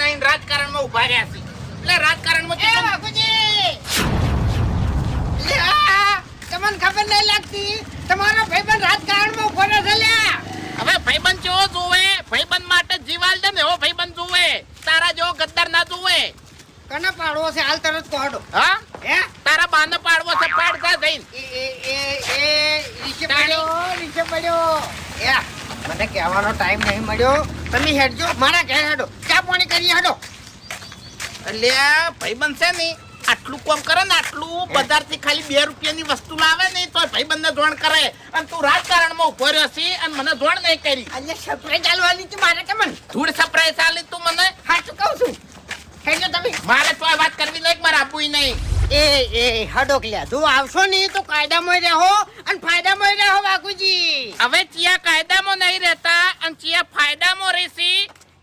નહીં રાજકારણમાં ઉભા રહ્યા છે એટલે રાજકારણમાં એ બાપુજી તમને ખબર નહીં લાગતી તમારો ભાઈબંધ રાજકારણમાં ઉભો રહે છે લ્યા હવે ભાઈબંધ જેવો જોવે ભાઈબંધ માટે જીવાલ દે ને એવો ભાઈબંધ જોવે તારા જેવો ગદ્દાર ના જોવે કને પાડવો છે હાલ તરત કોડો હા હે તારા બાને પાડવો છે પાડ જા જઈને નીચે પડ્યો એ મને કહેવાનો ટાઈમ નહીં મળ્યો તમે હેડજો મારા ઘેર હેડો ચા પાણી કરી હેડો એટલે ભાઈબંધ છે ને આટલું કામ કરે ને આટલું બજારથી ખાલી 2 રૂપિયાની વસ્તુ લાવે ને તો ભાઈબંધને જોણ કરે અને તું રાજકારણમાં ઉભો રહ્યો છે અને મને જોણ નહીં કરી એટલે સરપ્રાઈઝ આલવાની છે મારે કેમન ધૂળ સપ્રાઈઝ આલી તું મને સાચું કહું છું હેડજો તમે મારે તો આ વાત કરવી નહીં મારે આપવું નહીં એ હડો ક્લ્યા તું આવશો નહીં તો કાયદામાં રહો અને ફાયદામાં રહો બાપુજી હવે ચિયા કાયદામાં નહીં રહેતા અને ચિયા ફાયદામાં રહેશી